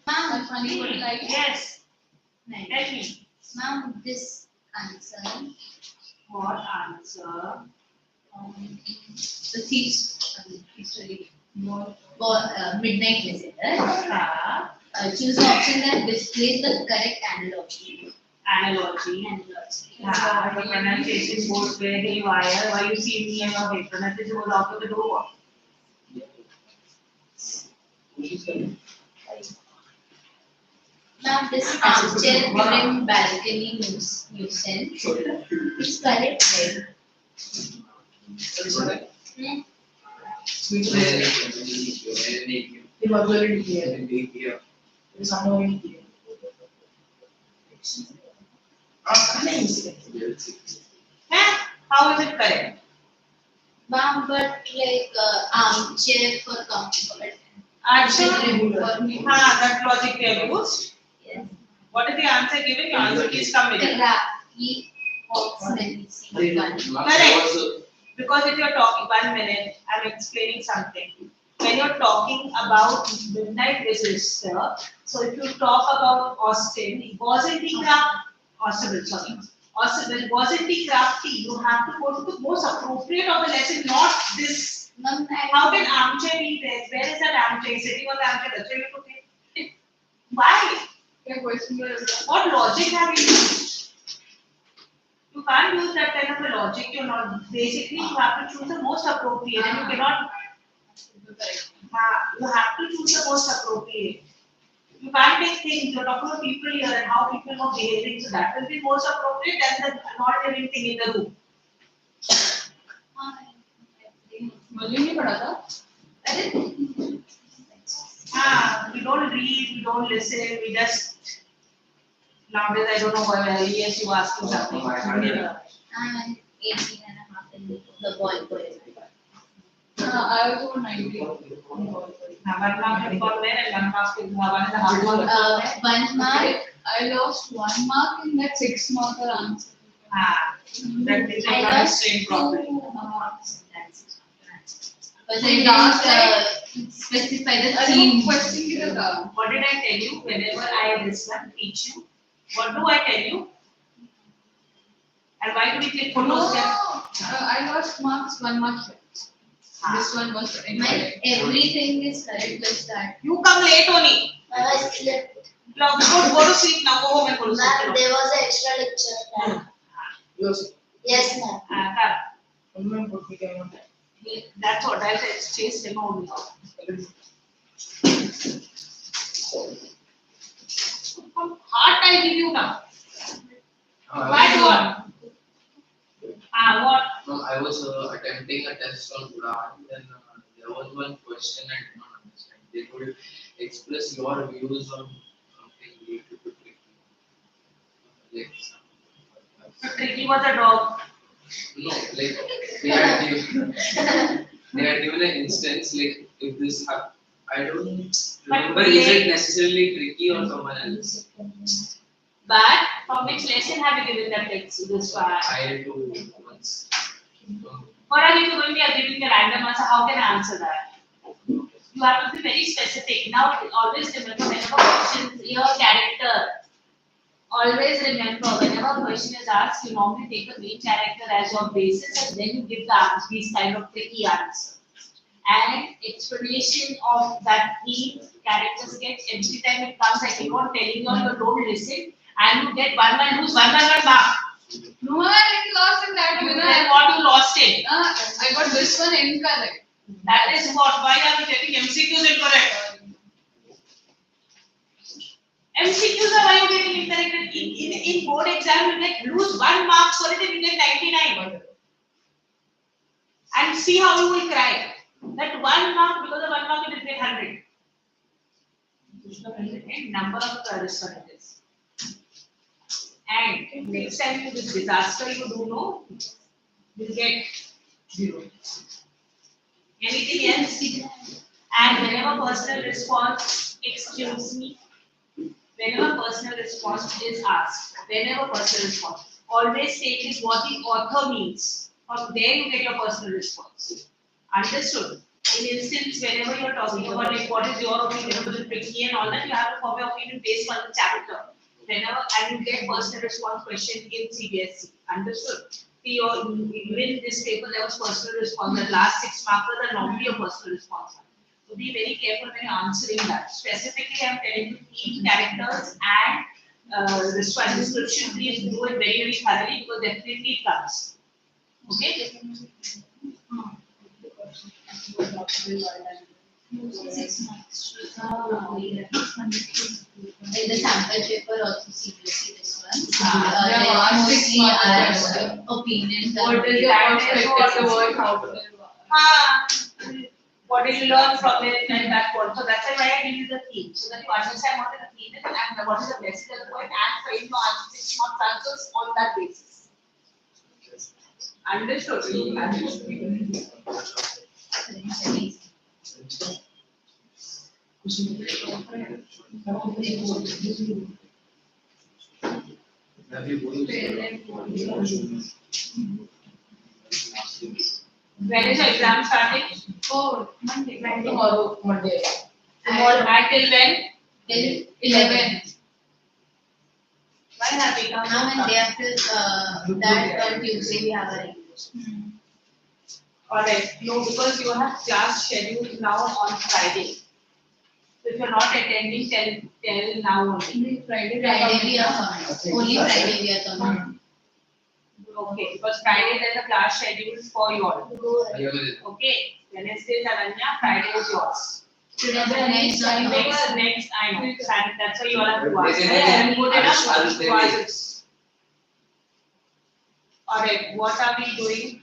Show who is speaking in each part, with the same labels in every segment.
Speaker 1: Ma'am, funny would like
Speaker 2: Yes. Tell me.
Speaker 1: Ma'am, this answer.
Speaker 2: What answer?
Speaker 1: The thief's history. Midnight visitor. Choose the option that displays the correct analogy.
Speaker 2: Analogy. The pronunciation goes very haywire. Why you see me and your head? Pronunciation goes out of the door.
Speaker 1: Ma'am, this armchair during balcony nuisance is correct, right?
Speaker 2: How is it correct?
Speaker 1: Ma'am, but like armchair for comfort.
Speaker 2: That logic they have used.
Speaker 1: Yes.
Speaker 2: What is the answer given? Your answer please come with it. Correct. Because if you're talking 1 minute, I'm explaining something. When you're talking about midnight visitor, so if you talk about Austin, wasn't he wasn't he crafty? You have to go to the most appropriate of the lesson, not this. How can armchair be there? Where is that armchair? Sitting on the armchair, that's where you put it. Why? What logic have you used? You can't use that kind of a logic. You're not. Basically, you have to choose the most appropriate, and you cannot. You have to choose the most appropriate. You can't take things. You're talking about people here and how people are behaving, so that will be most appropriate than the not living thing in the room. We don't read, we don't listen, we just. Nowadays, I don't know why yes, you asking something.
Speaker 1: I'm 18 and a half in the ball quiz.
Speaker 3: I was over 90.
Speaker 2: 1 mark for where and 1 mark for 1.5 mark.
Speaker 1: 1 mark.
Speaker 3: I lost 1 mark in that 6 marker answer.
Speaker 2: That is
Speaker 1: I
Speaker 2: not
Speaker 1: lost
Speaker 2: explained
Speaker 1: 2
Speaker 2: properly.
Speaker 1: marks. But I didn't specify the theme.
Speaker 2: What did I tell you? Whenever I teach you, what do I tell you? And why do we click photos?
Speaker 3: I lost marks 1 mark here. This one was incorrect.
Speaker 1: Everything is correct with that.
Speaker 2: You come late only.
Speaker 4: I slept.
Speaker 2: Go to sleep now. Go home and go to sleep.
Speaker 4: Ma'am, there was an extra lecture. Yes, ma'am.
Speaker 2: That's what I said. Chase him only. Hard I give you now. Why do what? What?
Speaker 5: No, I was attempting a test on Quran, then there was one question I did not understand. They could express your views on something related to tricky.
Speaker 2: So tricky was a dog.
Speaker 5: No, like they had given an instance like if this I don't remember is it necessarily tricky or someone else.
Speaker 2: But from which lesson have you given that text this far?
Speaker 5: I had to once.
Speaker 2: What are you doing? We are giving the random answer. How can I answer that? You have to be very specific. Now, always remember whenever questions, your character. Always remember whenever a question is asked, you normally take the main character as your basis and then you give these kind of tricky answers. And explanation of that theme, character sketch, every time it comes, I keep on telling you, you don't listen and you get 1 lose 1 mark.
Speaker 3: No, I lost in that.
Speaker 2: Then what you lost it?
Speaker 3: I got this one incorrect.
Speaker 2: That is what. Why are you getting MCQs incorrect? MCQs are why you getting incorrect. In board exam, you get lose 1 mark for it and you get 99. And see how you will cry. That 1 mark, because of 1 mark, you will get 100. Number of responses. And next time you this disaster you do know, you'll get 0. Anything else? And whenever personal response, excuse me, whenever personal response is asked, whenever personal response, always state is what the author means. From there you get your personal response. Understood? In instance, whenever you are talking about like what is your opinion about the tricky and all that, you have to form your opinion based on the chapter. Whenever and you get personal response question in CBSE. Understood? Even this paper there was personal response. The last 6 markers are normally a personal response. So be very careful when you're answering that. Specifically, I'm telling you theme, characters, and this one description. Please do it very, very thoroughly because definitely it comes. Okay?
Speaker 1: 6 marks. In the sample paper also CBSE this one.
Speaker 3: Yeah,
Speaker 1: Like
Speaker 3: six
Speaker 1: mostly
Speaker 3: marks.
Speaker 1: our opinion.
Speaker 3: What is your perspective of the work? How to
Speaker 2: What did you learn from it and that one? So that's why I give you the theme. So that you understand what is the theme is and what is the message of the poem and frame your answers, not answers on that basis. Understood? When is your exam starting?
Speaker 3: Oh, Monday.
Speaker 4: Tomorrow, Monday.
Speaker 2: Tomorrow. Until when?
Speaker 1: Till
Speaker 3: 11.
Speaker 2: Why have you come?
Speaker 1: and day after that on Tuesday we have our English.
Speaker 2: Alright, no, because you have class scheduled now on Friday. So if you're not attending, tell now only.
Speaker 3: Friday
Speaker 1: We are coming. Only Friday we are coming.
Speaker 2: Okay, because Friday there's a class scheduled for you all. Okay, Wednesday is Aranya, Friday is yours.
Speaker 1: Today is not
Speaker 2: Next, I know. Saturday, that's why you all have to ask.
Speaker 5: Yeah,
Speaker 2: Put it up,
Speaker 5: I'll
Speaker 2: to ask it. Alright, what are we doing?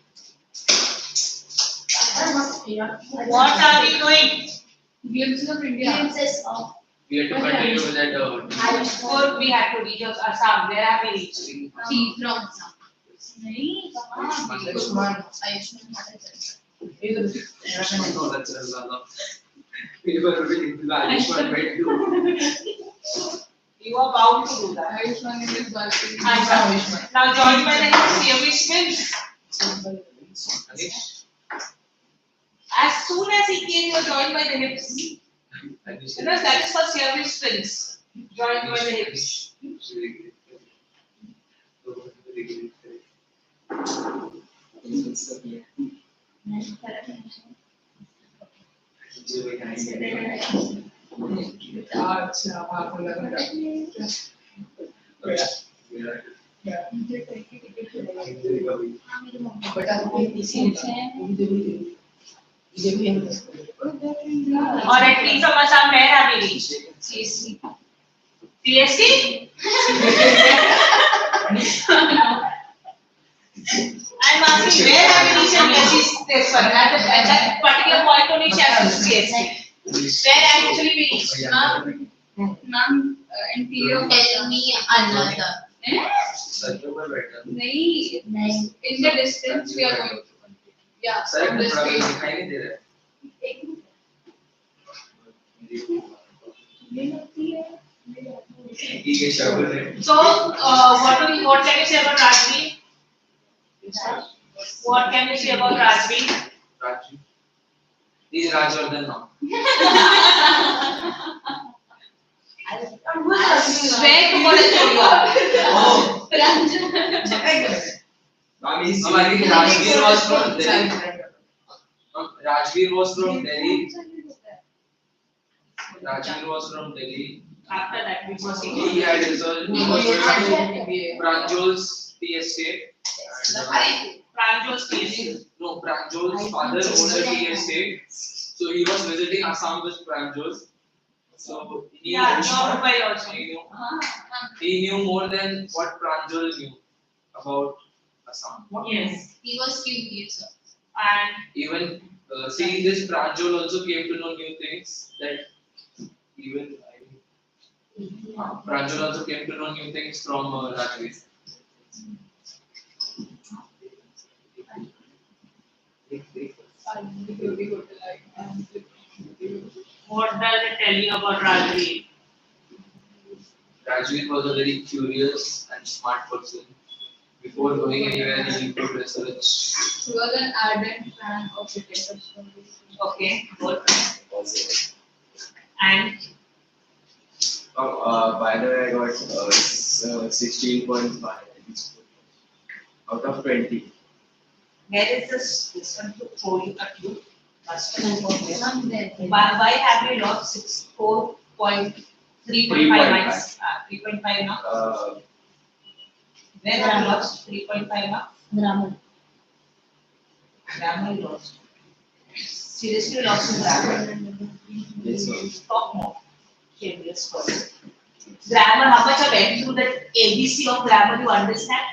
Speaker 2: What are we doing?
Speaker 3: Glimpses of India.
Speaker 4: Glimpses of
Speaker 5: We have to continue with that.
Speaker 2: Before we have to reach Assam, where have we reached?
Speaker 1: He from Assam. Nahi,
Speaker 4: Ayushman.
Speaker 1: Ayushman Bhatt.
Speaker 5: No, that's a we were really Ayushman went to.
Speaker 2: You are bound to do that.
Speaker 3: Ayushman is his birthday.
Speaker 2: Now join by the next twins. As soon as he came, you were joined by the hips. You know, that is for Siamese twins. Joined by the hips. Alright, please from Assam, where have we reached?
Speaker 1: CSC.
Speaker 2: CST? I'm asking where have we reached and this one? At that particular point only she has to CST. Where actually we reached?
Speaker 3: Ma'am, interior.
Speaker 1: Tell me another.
Speaker 3: Nahi, in the distance we are going to. Yeah, from this page.
Speaker 2: So, what can you say about Rajvi? What can you say about Rajvi?
Speaker 5: Raju. These Rajvardhan now.
Speaker 2: Where to college you are?
Speaker 5: Oh. Rajveer was from Delhi. Rajveer was from Delhi. Rajveer was from Delhi.
Speaker 2: After that, we proceed.
Speaker 5: He had his Pranjol's tea estate.
Speaker 2: Pranjol's PhD.
Speaker 5: No, Pranjol's father owned a tea estate. So he was visiting Assam with Pranjol. So he
Speaker 2: Yeah, no, Mumbai also.
Speaker 5: He knew more than what Pranjol knew about Assam.
Speaker 2: Yes.
Speaker 1: He was curious.
Speaker 2: And
Speaker 5: Even seeing this, Pranjol also came to know new things that even Pranjol also came to know new things from Rajveer.
Speaker 2: what does it tell you about Rajvi?
Speaker 5: Rajveer was a very curious and smart person. Before going anywhere, he need to research.
Speaker 3: He was an ardent fan of detective stories.
Speaker 2: Okay, good. And
Speaker 6: By the way, I got 16.5 out of 20.
Speaker 2: where is this one to show you a clue? First one for this.
Speaker 1: Not there.
Speaker 2: Why have we lost 3.5 marks? 3.5 now. Where have we lost 3.5 now?
Speaker 1: Grammar.
Speaker 2: Grammar you lost. Seriously lost in grammar.
Speaker 6: Yes, sir.
Speaker 2: Talk more. Shameless person. Grammar, how much I went through the ABC of grammar you understand?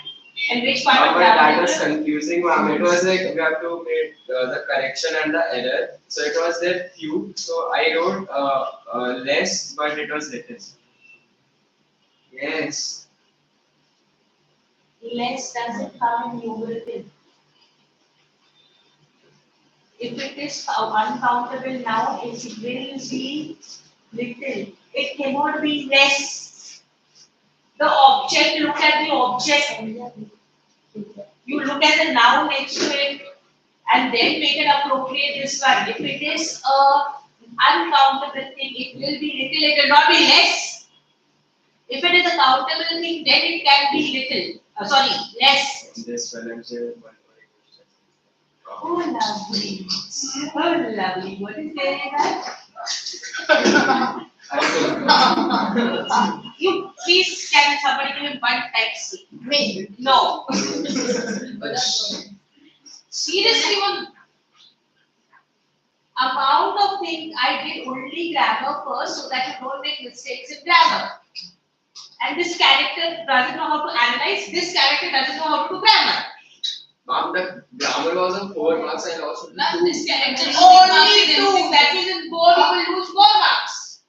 Speaker 2: And which part of
Speaker 6: But
Speaker 2: grammar?
Speaker 6: that was confusing, ma'am. It was like we have to make the correction and the error. So it was there few. So I wrote less, but it was little. Yes.
Speaker 2: Less doesn't come in numerative. If it is uncountable now, it will be little. It cannot be less. The object, look at the object. You look at the noun next to it and then make it appropriate this one. If it is uncountable thing, it will be little, it will not be less. If it is a countable thing, then it can be little. Less.
Speaker 6: This financial one.
Speaker 2: Oh, lovely. Oh, lovely. What is there in that? You please, can somebody give me one taxi?
Speaker 1: Me.
Speaker 2: No. Seriously, one amount of thing I did only grammar first so that you don't make mistakes in grammar. And this character doesn't know how to analyze, this character doesn't know how to do grammar.
Speaker 6: Ma'am, the grammar was on 4 marks and also
Speaker 3: Not this character.
Speaker 2: Only 2, that means in board you will lose 4 marks.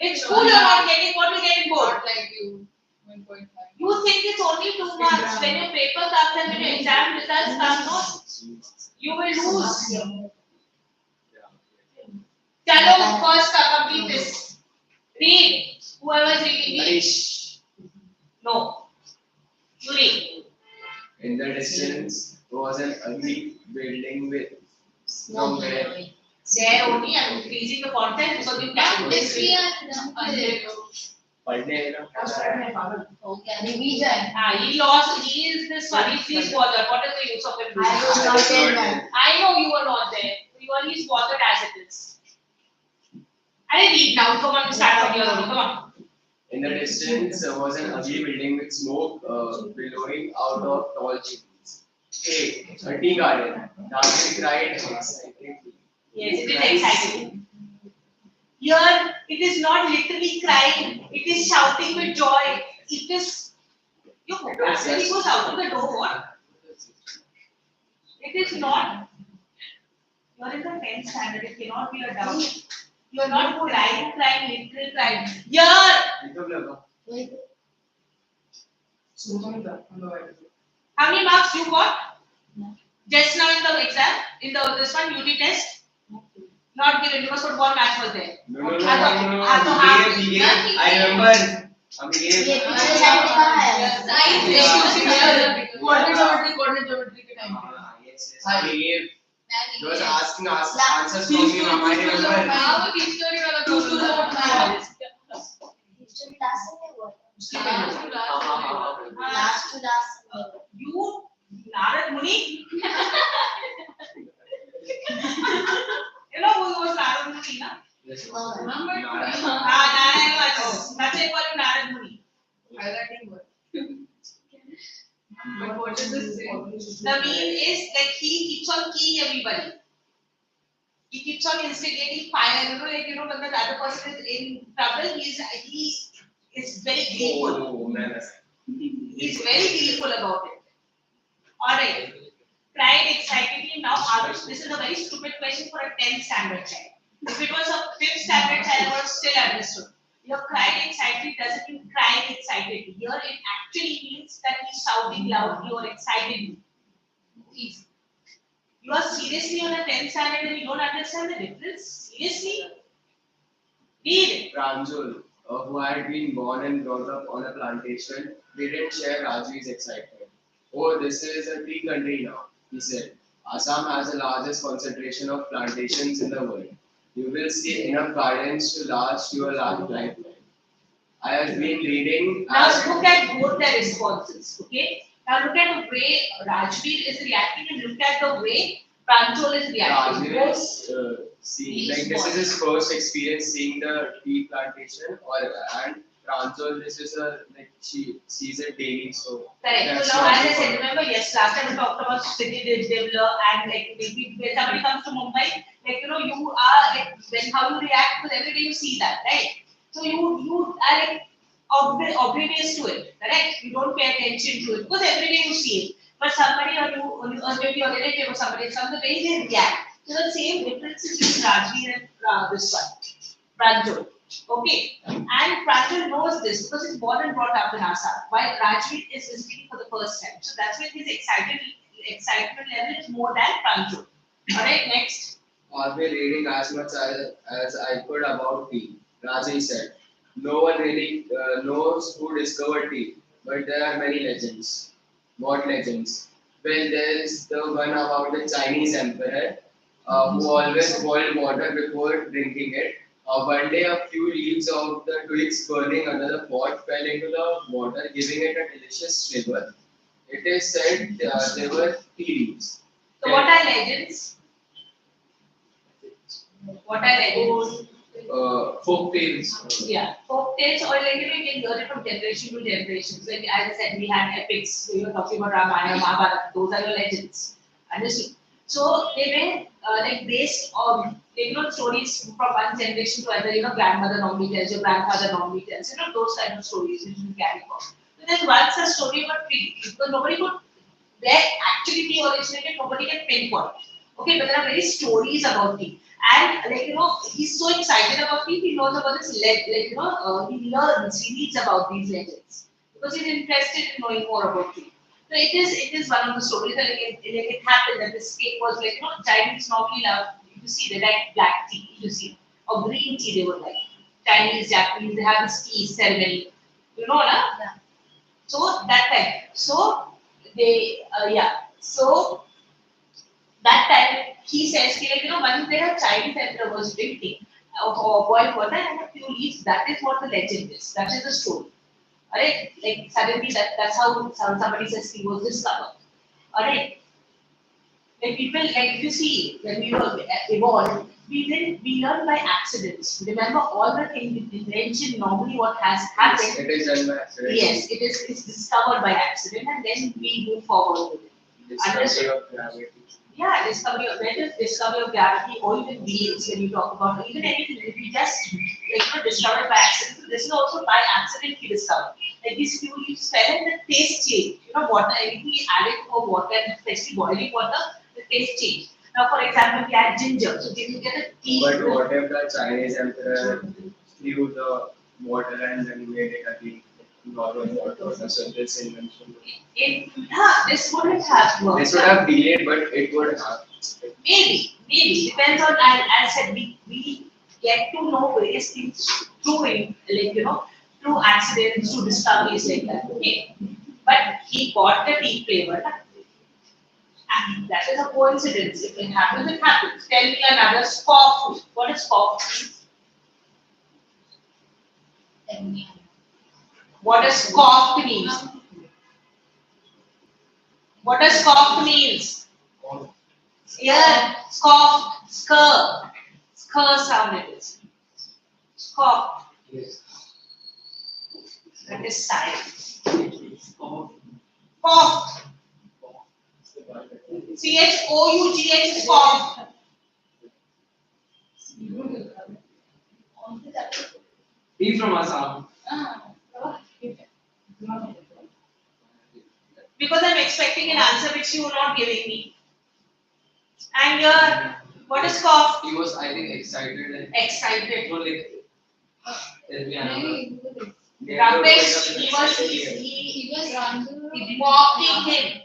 Speaker 2: In school you are not getting what you get in board.
Speaker 3: Not like you, 1.5.
Speaker 2: You think it's only 2 marks. When your paper comes and when your exam results come, no, you will lose. Chalo, first complete this. Read. Whoever is reading, read. No. You read.
Speaker 6: in the distance was an ugly building with somewhere.
Speaker 2: There only I'm increasing the content because you can't
Speaker 1: If we are
Speaker 6: Pardon
Speaker 1: okay, revision.
Speaker 2: he lost, he is this one, he's bothered. What is the use of him?
Speaker 1: I was not there, ma'am.
Speaker 2: I know you were not there. You are he's bothered as it is. I read now. Come on, we start from here only. Come on.
Speaker 6: In the distance was an ugly building with smoke billowing out of tall chimneys. Hey, a tea garden. Darcy cried excitedly.
Speaker 2: Yes, it is exciting. Here, it is not literally crying. It is shouting with joy. It is. You go back. When he goes out to the door, what? It is not. You are in the 10th standard. It cannot be a doubt. You are not crying, literal crying. Here. How many marks you got? Just now in the exam, in the this one UT test, not given because football match was there.
Speaker 6: No.
Speaker 2: We gave.
Speaker 6: I remember. We gave.
Speaker 3: Coordinate geometry के time पे.
Speaker 6: Yes. We gave. He was asking answers from me, ma'am. I remember.
Speaker 3: हाँ वो history वाला
Speaker 1: History class में हुआ था. Last to last में.
Speaker 2: You, Narad Muni. You know who was Narad Muni, na?
Speaker 6: Yes.
Speaker 3: Remember?
Speaker 2: That's why I call you Narad Muni.
Speaker 3: Highlighting word. But what is this say?
Speaker 2: The mean is that he keeps on killing everybody. He keeps on instigating fire. When the other person is in trouble, he is very gleeful.
Speaker 6: Oh, man.
Speaker 2: He is very gleeful about it. Alright. Cried excitedly now. This is a very stupid question for a 10th standard child. If it was a 5th standard child, I would still understood. Your crying excitedly doesn't mean crying excitedly. Here it actually means that he's shouting loudly or excitedly. You are seriously on a 10th standard and you don't understand the difference? Seriously? Read.
Speaker 6: Pranjul, who had been born and brought up on a plantation, didn't share Raji's excitement. "Oh, this is a tea country now," he said. "Assam has the largest concentration of plantations in the world. You will see enough gardens to last your lifetime." I have been reading
Speaker 2: Now
Speaker 6: as
Speaker 2: look at both their responses. Okay. Now look at the way Rajveer is reacting and look at the way Pranjal is reacting.
Speaker 6: Rajveer is seeing, like, this is his first experience seeing the tea plantation, and Pranjal, this is a, like, she sees it daily, so
Speaker 2: Correct.
Speaker 6: that's
Speaker 2: So now,
Speaker 6: what
Speaker 2: as I
Speaker 6: we
Speaker 2: said,
Speaker 6: follow.
Speaker 2: remember, yes, last time we talked about city developer and like maybe when somebody comes to Mumbai, like you are like when how you react because every day you see that, right? So you are like oblivious to it, correct? You don't pay attention to it because every day you see it. But somebody or maybe your relative or somebody, some of the way they react. So the same difference is between Rajveer and this one, Pranjal. Okay, and Pranjal knows this because he's born and brought up in Assam, while Rajveer is visiting for the first time. So that's when his excitement level is more than Pranjal. Alright, next.
Speaker 6: I've been reading as much as I could about tea, Raji said. No one really knows who discovered tea, but there are many legends. What legends? Well, there is the one about the Chinese emperor who always boiled water before drinking it. One day, a few leaves of the twigs burning under the pot fell into the water, giving it a delicious flavor. It is said they were tea leaves.
Speaker 2: So what are legends? What are legends?
Speaker 6: Folk tales.
Speaker 2: Yeah, folk tales or like you can learn it from generation to generation. So like, as I said, we had epics. We were talking about Ramayana, Mahabharata. Those are your legends. Understood? So they were like based on stories from one generation to another. Grandmother normally tells, your grandfather normally tells. Those kind of stories which we carry on. So there's once a story about tea because nobody could where actually tea originated. Nobody can pinpoint. Okay, but there are many stories about tea. And he's so excited about tea. He knows about this. He learns. He reads about these legends because he's interested in knowing more about tea. So it is one of the stories that it happened that this cake was Chinese normally love. You see, they like black tea. You see, or green tea they would like. Chinese, Japanese, they have this tea ceremony. Na?
Speaker 1: Yeah.
Speaker 2: So that time. So they So that time he says, when there Chinese emperor was drinking or boiled water and a few leaves, that is what the legend is. That is the story. Alright? Like suddenly that's how somebody says he was discovered. Alright? Like people, like if you see, when we were evolved, we learn by accidents. Remember all the things invention normally what has happened.
Speaker 6: It is done by accident.
Speaker 2: Yes, it's discovered by accident and then we move forward with it.
Speaker 6: Discovery of gravity.
Speaker 2: Yeah, discovery of gravity or even wheels when you talk about even anything if you just discovered by accident. So this is also by accident we discovered. Like these few leaves fell and the taste changed. Water, anything we added for water and especially boiling water, the taste changed. Now for example we add ginger. So then you get a tea.
Speaker 6: But what if the Chinese emperor threw the water and then made it again normal water? So this invention.
Speaker 2: This wouldn't have worked.
Speaker 6: This would have delayed, but it would have.
Speaker 2: Maybe depends on. As I said, we get to know various things through it, through accidents, through discoveries like that. Okay, but he got the tea flavor, and that is a coincidence. If it happens, it happens. Tell me another scoff. What is scoff? What does scoff mean? What does scoff means? Yeah, scoff, skr sound it is. Scoff.
Speaker 5: Yes.
Speaker 2: That is silent. Cough. CHOUGH scoff.
Speaker 5: He's from Assam.
Speaker 2: Because I'm expecting an answer which you are not giving me. And your what is cough?
Speaker 5: He was, I think, excited and
Speaker 2: Excited.
Speaker 5: no, like, tell me another.
Speaker 2: Ramesh,
Speaker 1: He was
Speaker 2: mocking him.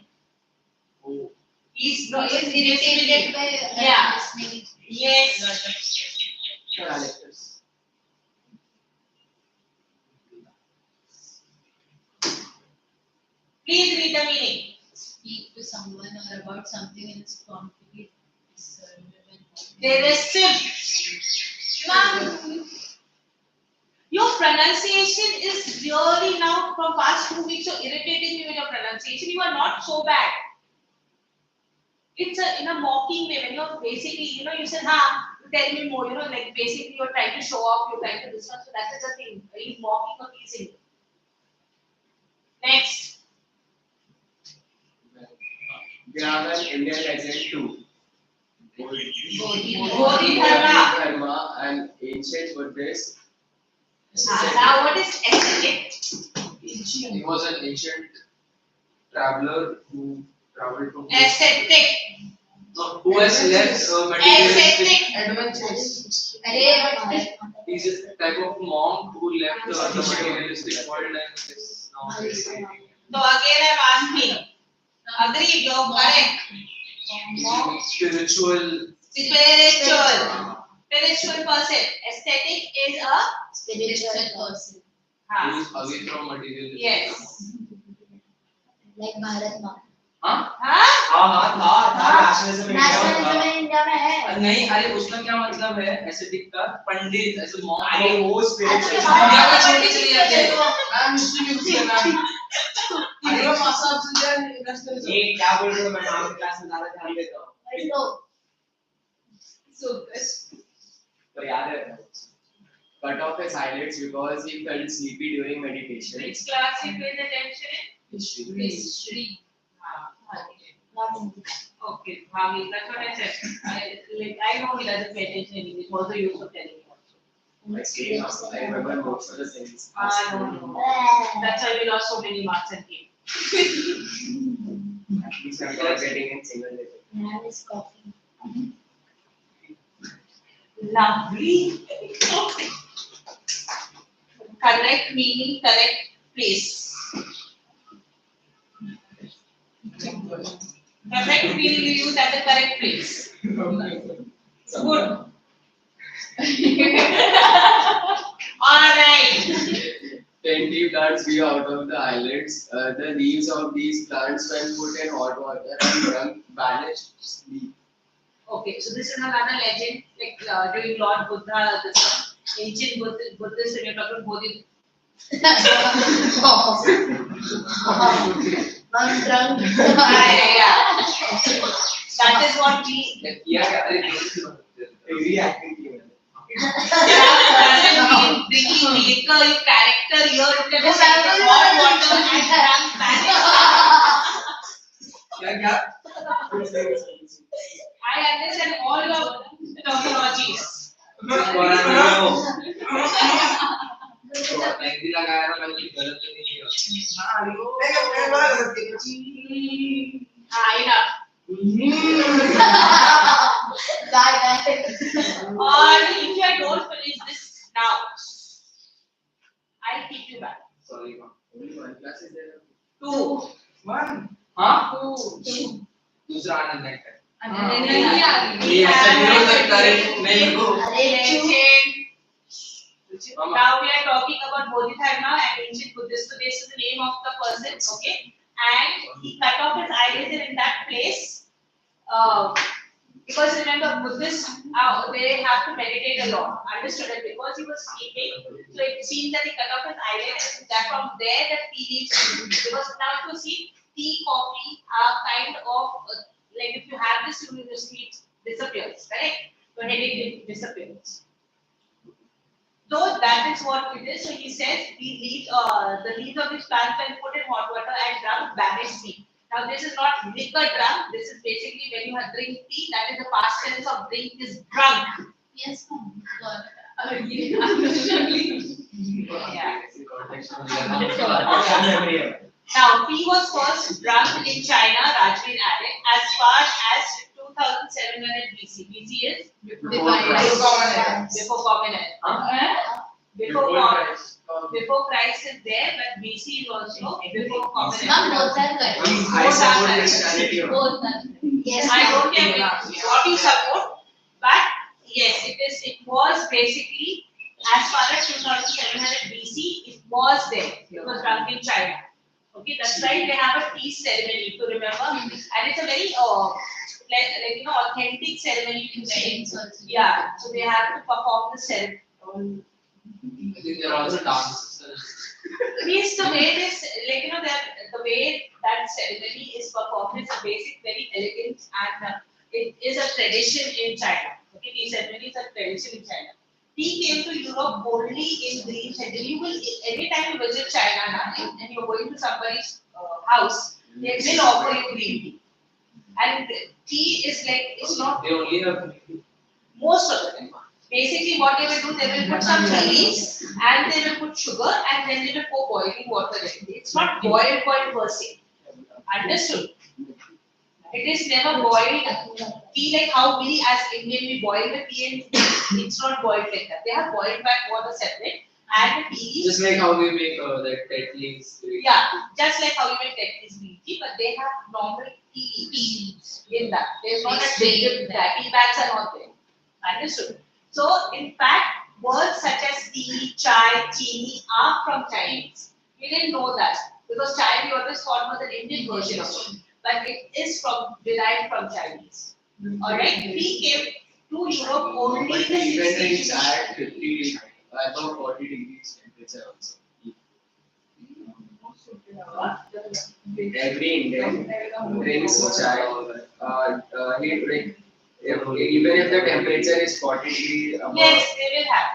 Speaker 5: Oh,
Speaker 2: He's
Speaker 1: irritated by
Speaker 2: Yeah.
Speaker 1: listening.
Speaker 2: Yes.
Speaker 5: characters.
Speaker 2: Please read the meaning.
Speaker 1: someone or about something in its complete
Speaker 2: Derisive. Your pronunciation is really now from past 2 weeks. You're irritating me with your pronunciation. You are not so bad. It's in a mocking way when you're basically, you said, tell me more, like basically you're trying to show off, you're trying to this one, so that is the thing. He's mocking or teasing. Next.
Speaker 6: We have an Indian legend too.
Speaker 2: Bodhidharma.
Speaker 6: Dharma and ancient Buddhist.
Speaker 2: Now what is aesthetic?
Speaker 5: He was an ancient traveler who traveled from
Speaker 2: Aesthetic.
Speaker 5: who has left materialistic.
Speaker 2: Aesthetic.
Speaker 5: He's a type of monk who left the materialistic world and is now
Speaker 2: So again I'm asking. Agreed, you're correct.
Speaker 5: spiritual.
Speaker 2: Spiritual person. Aesthetic is a
Speaker 1: spiritual person.
Speaker 5: Who is away from materialistic.
Speaker 2: Yes.
Speaker 4: Like Bharat Maa.
Speaker 5: हाँ
Speaker 2: हाँ?
Speaker 5: था nationalism
Speaker 4: nationalism में India में है.
Speaker 5: नहीं अरे उसका क्या मतलब है एस्थेटिक का पंडित ऐसे मॉन्क
Speaker 6: अरे वो spiritual.
Speaker 5: दुनिया का छोड़ के चले जाते हैं मैम मुस्लिम यूज करना अरे मासा से
Speaker 6: ये क्या बोल रहे हो मैं नाम क्लास में ज्यादा ध्यान देता हूँ.
Speaker 1: So good.
Speaker 6: तो याद है. Cut off his eyelids because he felt sleepy during meditation.
Speaker 2: Which class you pay attention in?
Speaker 1: History.
Speaker 4: Not English.
Speaker 2: Okay, Bhagi, that's what I said. I know he doesn't pay attention in English. What's the use of telling him?
Speaker 6: I say now, I remember most of the things.
Speaker 2: No. That's why we lost so many marks and came.
Speaker 6: At least I'm not getting in single digit.
Speaker 4: Man is coughing.
Speaker 2: Lovely. Correct meaning, correct place. Correct meaning you use at the correct place. Good. Alright.
Speaker 6: 10 deep plants grew out of the eyelids. The leaves of these plants, when put in hot water and drunk, vanished sleep.
Speaker 2: Okay, so this is another legend, like during Lord Buddha, this one, ancient Buddhist, and you're talking Bodhi.
Speaker 1: I'm drunk.
Speaker 2: Yeah. That is what we.
Speaker 6: Reacting to it.
Speaker 2: Doesn't mean bringing liquor, your character, your hot water and vanish. I understand all your terminologies.
Speaker 5: Mehndi लगाया ना मैंने कुछ गलत तो नहीं किया
Speaker 2: enough. Or if I don't finish this now, I'll keep you back.
Speaker 5: Sorry ma'am
Speaker 6: Only one class is there.
Speaker 2: 2.
Speaker 5: One हाँ
Speaker 2: 2.
Speaker 5: दूसरा आनंद है
Speaker 2: We
Speaker 5: ये
Speaker 2: have
Speaker 5: ऐसा नहीं हो सकता रे नहीं को
Speaker 2: legend. Now we are talking about Bodhidharma and ancient Buddhist. So this is the name of the person, okay? And he cut off his eyelids in that place. Because remember, Buddhists, they have to meditate a lot. Understood it? Because he was sleeping, so it seems that he cut off his eyelids, and that from there the tea leaves. Because now if you see, tea, coffee are kind of like if you have this, your sleep disappears, correct? Your headache disappears. So that is what it is. So he says the leaves of this plant when put in hot water and drunk vanish sleep. Now this is not liquor drunk. This is basically when you have drink tea. That is the past tense of drink is drunk.
Speaker 1: Yes, ma'am.
Speaker 2: Yeah. Now tea was first drunk in China, Rajvir added, as far as 2700 BC. BC is before Common Era. Before Christ is there, but BC is also before Common
Speaker 1: Ma'am,
Speaker 2: Era.
Speaker 1: both are correct.
Speaker 6: I support Christianity.
Speaker 1: Both are.
Speaker 4: Yes.
Speaker 2: I don't care what you support, but yes, it was basically as far as 2700 BC, it was there. It was drunk in China. Okay, that's why they have a tea ceremony to remember, and it's a very authentic ceremony to say. Yeah, so they have to perform the ceremony.
Speaker 5: I think there are also dances.
Speaker 2: Means the way this, the way that ceremony is performed is a basic, very elegant, and it is a tradition in China. Okay, the ceremony is a tradition in China. Tea came to Europe only in green century. You will, anytime you visit China now, and you're going to somebody's house, they will offer you green tea. And tea is like, it's not
Speaker 5: They only have
Speaker 2: most of the time. Basically, what they will do, they will put some leaves and they will put sugar and then they will pour boiling water in it. It's not boiled per se. Understood? It is never boiled. Tea like how we as Indian we boil the tea and it's not boiled like that. They have boiled back water separate and the tea.
Speaker 5: just like how we make that tetley's.
Speaker 2: Yeah, just like how you make tetley's green tea, but they have normal tea in that. There's not a tea bags are not there. Understood? So, in fact, words such as tea, chai, chini are from Chinese. We didn't know that because chai we always thought was an Indian version of it, but it is derived from Chinese. Alright, tea came to Europe only in
Speaker 6: But
Speaker 2: the
Speaker 6: even
Speaker 2: 16th
Speaker 6: drinks
Speaker 2: century.
Speaker 6: at 50, above 40 degrees temperature also. Every Indian drinks chai. He drink even if the temperature is 40 degrees above.
Speaker 2: Yes, they will have.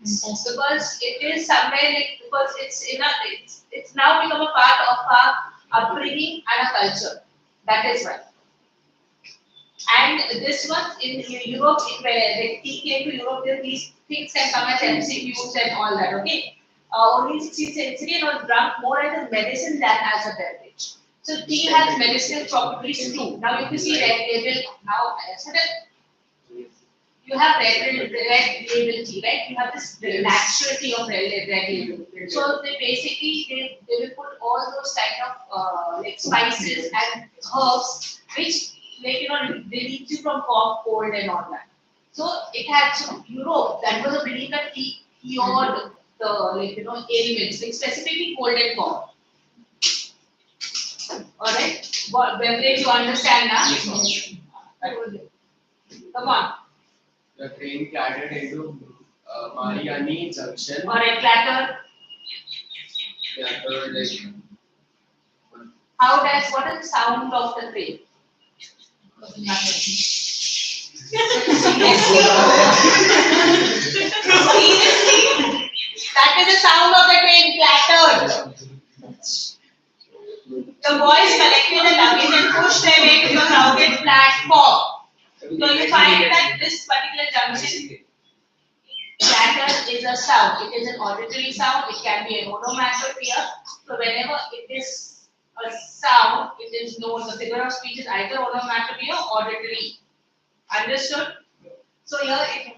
Speaker 2: Because it is somewhere like, because it's now become a part of our upbringing and a culture. That is why. And this one in Europe, where the tea came to Europe, these things can come as MCQs and all that. Okay, only 16th century and was drunk more as a medicine than as a beverage. So tea has medicinal properties too. Now if you see red label, now you have red label tea, right? You have this naturality of red label. So they basically they will put all those kind of like spices and herbs which relieves you from cough, cold and all that. So it had Europe that was a belief that tea cured the ailments, like specifically cold and cough. Alright? What beverage you understand now? Come on.
Speaker 6: The train clattered into Mariani Junction.
Speaker 2: Alright, clatter.
Speaker 6: Clattered like
Speaker 2: What is the sound of the train? Seriously? That is the sound of the train clattered. The boys collected the luggage and pushed their way to the crowded platform. So you find that this particular junction clatter is a sound. It is an auditory sound. It can be an onomatopoeia. So whenever it is a sound, it is known. The figure of speech is either onomatopoeia or auditory. Understood? So here and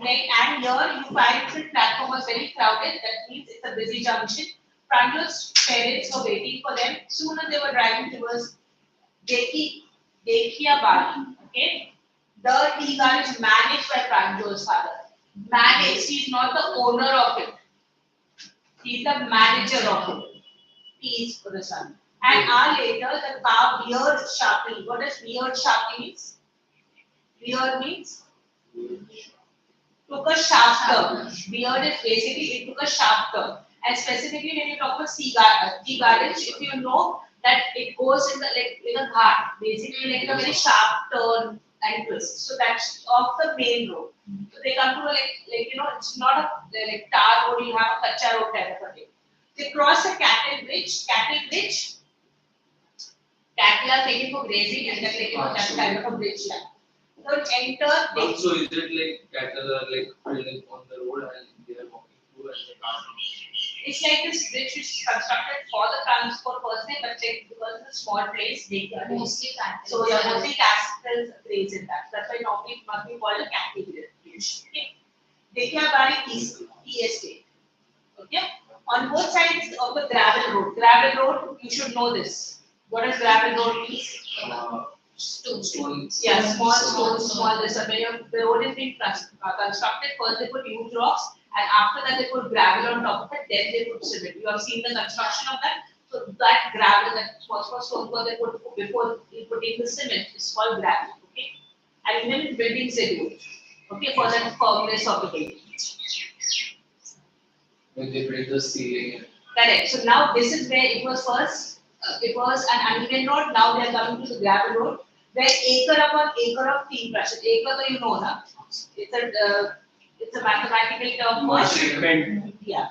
Speaker 2: here you find the platform was very crowded. That means it's a busy junction. Pranjul's parents were waiting for them. Soon as they were driving towards Dekia Bali. Okay, the tea garden is managed by Pranjul's father. Managed. He is not the owner of it. He is the manager of it. He is for the son. And hour later, the car veered sharply. What does veered sharply means? Veered means took a sharp turn. Veered is basically it took a sharp turn. And specifically when you talk about tea gardens, if you know that it goes in the in a ghat, basically like a very sharp turn and twist. So that's off the main road. So they come to a it's not a tar road. You have a kacha road kind of a thing. They cross a cattle bridge. Cattle are taken for grazing and then that kind of a bridge line. So enter.
Speaker 5: So is it like cattle are like building on the road and they are walking through and they can't?
Speaker 2: It's like this bridge which is constructed for the transport personally, but because it's a small place, they are mostly cattle. So the mostly cattle graze in that. That's why normally it must be called a cattle bridge. Okay. Dekiabari tea estate. Okay. On both sides of the gravel road, you should know this. What does gravel road mean?
Speaker 5: Stones.
Speaker 2: Yeah, small stones, small this. When the road is being constructed, first they put huge rocks, and after that they put gravel on top of it. Then they put cement. You have seen the construction of that. So So that gravel, that phosphorus stone for they put before you putting the cement is called gravel. Okay, and even in buildings they do it. Okay, for the firmness of the building.
Speaker 5: When they break the ceiling.
Speaker 2: Correct. So now this is where it was first. It was an uneven road. Now they are coming to the gravel road, where acre upon acre of tea pressure. Acre, you know, na? It's a mathematical term for
Speaker 6: Treatment.
Speaker 2: yeah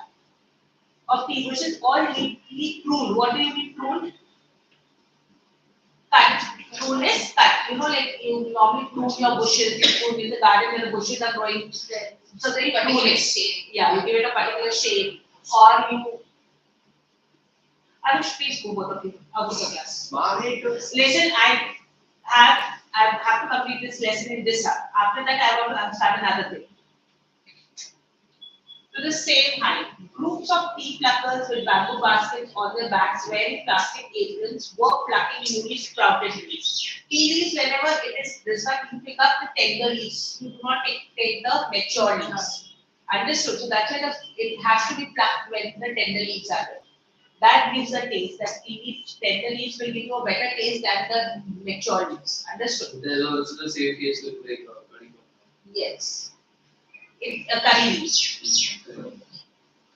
Speaker 2: of tea, which is all neatly pruned. What do you mean pruned? Cut. Prune is cut. You know, like you normally prune your bushes. You prune in the garden where the bushes are growing. So they prune it. Yeah, you give it a particular shape, or you. I will please go both of you out of the class. Listen, I have to complete this lesson in this hour. After that, I want to start another thing. To the same height, groups of tea pluckers with bamboo baskets on their backs wearing plastic aprons work plucking newly sprouted leaves. Tea leaves, whenever it is this one, you pick up the tender leaves. You do not take the mature leaves. Understood? So that's why it has to be plucked when the tender leaves are there. That gives a taste. That tea leaves, tender leaves will give you a better taste than the mature leaves. Understood?
Speaker 5: There's also the same case with like curry.
Speaker 2: Yes. It, a curry leaf.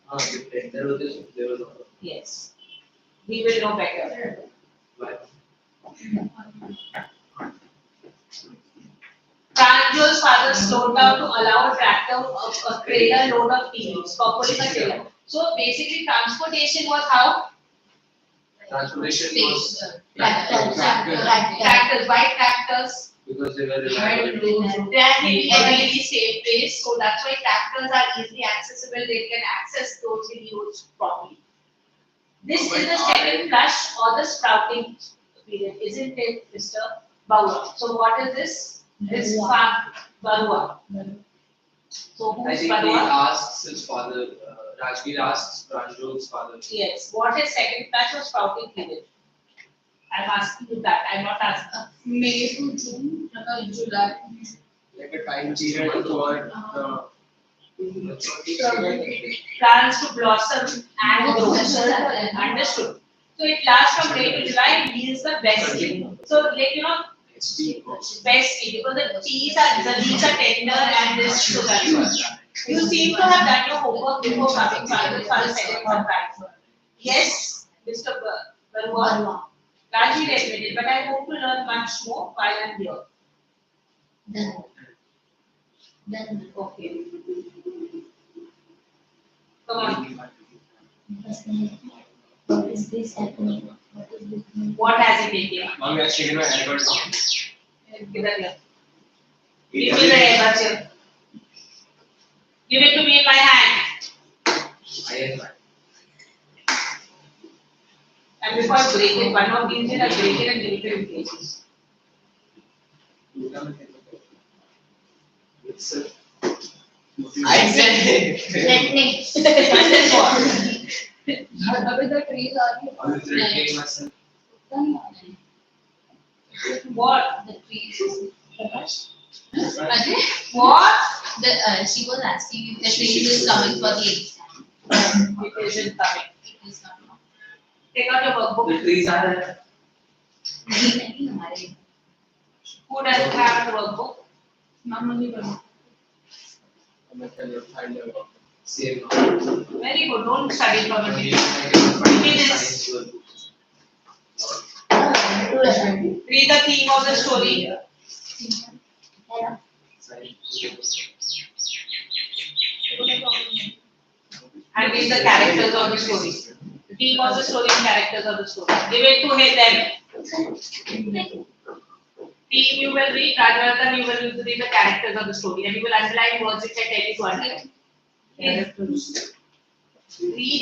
Speaker 5: The tender with this, there was
Speaker 2: Yes. We will know better. Franjo's father slowed down to allow a tractor, a trailer load of tea leaves, pulling a trailer. So basically, transportation was how?
Speaker 5: transportation was
Speaker 2: Tractors, white tractors.
Speaker 5: because they were reliable.
Speaker 2: They are really safe place, so that's why tractors are easily accessible. They can access those in use properly. This is the second flush or the sprouting period, isn't it, Mr. Baua? So what is this? This is Barua. So
Speaker 5: I
Speaker 2: who's
Speaker 5: think he
Speaker 2: Barua?
Speaker 5: asks his father, Rajveer asks Pranjol's father.
Speaker 2: Yes. What is second flush or sprouting period? I'm asking you that. I'm not asking.
Speaker 3: May to June, July.
Speaker 6: Like a time period for
Speaker 2: Plants to blossom and grow. Understood. So it lasts from May to July and yields the best tea. So like best tea because the leaves are tender and this sugar. You seem to have done your homework before coming to the Yes, Mr. Barua. Largely admitted, but I hope to learn much more while I'm here.
Speaker 1: Then
Speaker 2: Okay. Come on.
Speaker 1: what is this happening? What is this happening?
Speaker 2: What has it taken?
Speaker 6: Mom, let's take it my haircut.
Speaker 2: Give me the haircut here. Give it to me in my hand.
Speaker 5: I am
Speaker 2: And before I break it, one of these days I'll break it and give it to you in pieces.
Speaker 5: it's
Speaker 6: I said
Speaker 1: Then next.
Speaker 2: And this what?
Speaker 3: Abhi the trees are
Speaker 5: I was threatening myself.
Speaker 2: What?
Speaker 1: The trees. Ajay,
Speaker 2: What?
Speaker 1: she was asking if the trees is coming for the exam.
Speaker 2: It isn't coming.
Speaker 1: It is not.
Speaker 2: Take out your workbook.
Speaker 5: The trees are
Speaker 1: नहीं हमारे.
Speaker 2: Who doesn't have a workbook?
Speaker 3: Mama ni bana.
Speaker 5: same.
Speaker 2: Very good. Don't study from
Speaker 5: When
Speaker 2: it.
Speaker 5: you find science work.
Speaker 2: Read the theme of the story. And read the characters of the story. The theme of the story and characters of the story. Give it to them. Theme you will read, Rajvartan you will read the characters of the story and you will underline words which I tell you to underline. Read,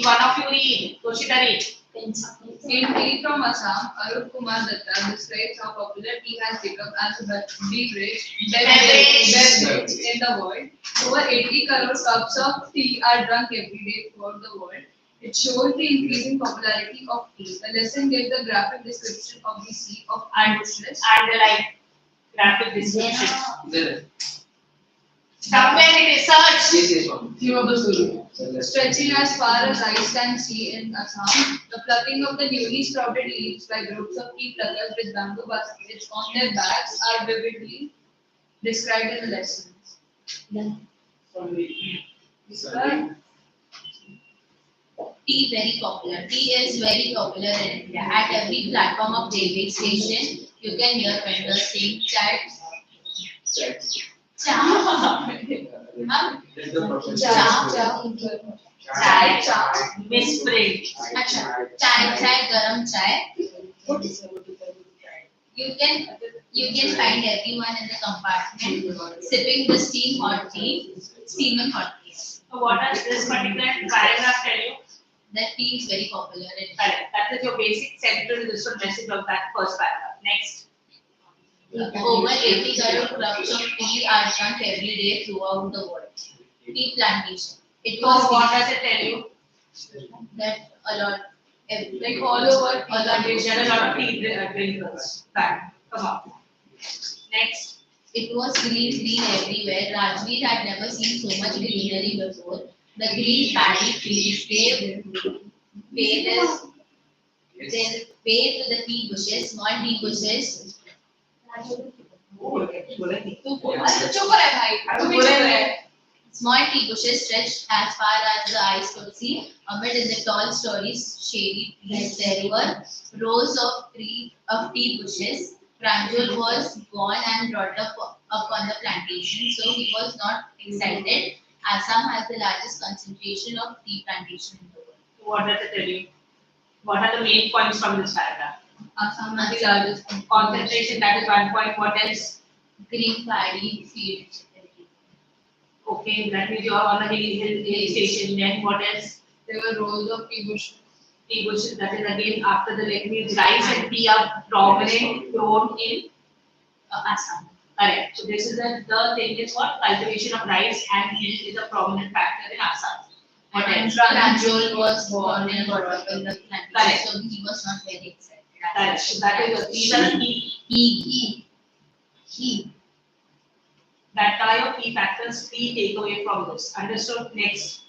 Speaker 2: one of you read. Toshita read.
Speaker 3: In Tea from Assam, Arup Kumar Datta describes how popular tea has become as a beverage in the world. Over 80 crore cups of tea are drunk every day throughout the world. It shows the increasing popularity of tea. The lesson gives the graphic description of the sea of ambushless.
Speaker 2: Underline graphic description.
Speaker 5: There.
Speaker 2: Somewhere it is search.
Speaker 3: Theme of the story. Stretching as far as eyes can see in Assam, the plucking of the newly sprouted leaves by groups of tea pluckers with bamboo baskets on their backs are vividly described in the lessons.
Speaker 1: Tea very popular. Tea is very popular in India. At every platform of railway station, you can hear vendors saying chai, cha,
Speaker 2: Chai, whispering.
Speaker 1: acha, chai, garam chai. You can find everyone in the compartment sipping the steaming hot tea.
Speaker 2: So what does this particular paragraph tell you?
Speaker 1: That tea is very popular in India.
Speaker 2: Correct. That is your basic central message of that first paragraph. Next.
Speaker 1: Over 80 crore crops of tea are drunk every day throughout the world. Tea plantation. It
Speaker 2: So
Speaker 1: was
Speaker 2: what does it tell you?
Speaker 1: that a lot,
Speaker 2: Like all over Bangladesh, there are a lot of tea drinkers. Fine. Come on. Next.
Speaker 1: it was green everywhere. Rajveer had never seen so much greenery before. The green paddy trees they paved with the tea bushes, small tea bushes. Small tea bushes stretched as far as the eyes could see. Amid in the tall stories, shady trees, there were rows of tea bushes. Pranjul was born and brought up on the plantation, so he was not excited. Assam has the largest concentration of tea plantation in the world.
Speaker 2: What does it tell you? What are the main points from this paragraph?
Speaker 3: Assam has the largest
Speaker 2: Concentration, that is one point. What else?
Speaker 1: Green paddy fields.
Speaker 2: Okay, that means you are on a hill station. Then what else?
Speaker 3: There were rows of tea bushes.
Speaker 2: Tea bushes, that is again after the lake means rice and tea are prominent grown in
Speaker 1: Assam.
Speaker 2: correct. So this is the thing is what cultivation of rice and tea is a prominent factor in Assam. What else?
Speaker 1: Pranjul was born and brought up in the plantation,
Speaker 2: Correct.
Speaker 1: so he was not very excited.
Speaker 2: Correct. So that is these are the key.
Speaker 1: He.
Speaker 2: That are your key factors. Key takeaway from this. Understood? Next.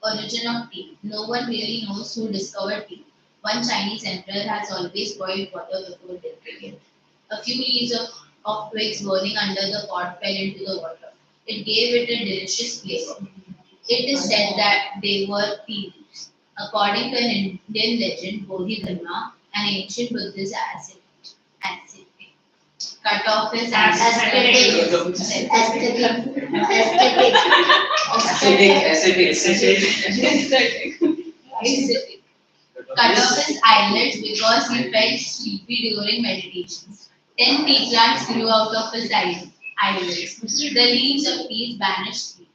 Speaker 1: Origin of tea. No one really knows who discovered tea. One Chinese emperor has always boiled water before drinking it. A few leaves of twigs burning under the pot fell into the water. It gave it a delicious flavor. It is said that they were tea leaves. According to an Indian legend, Bodhidharma, an ancient Buddhist ascetic, cut off his cut off his eyelids because he felt sleepy during meditations. 10 tea plants grew out of his eyelids. The leaves of tea banished sleep.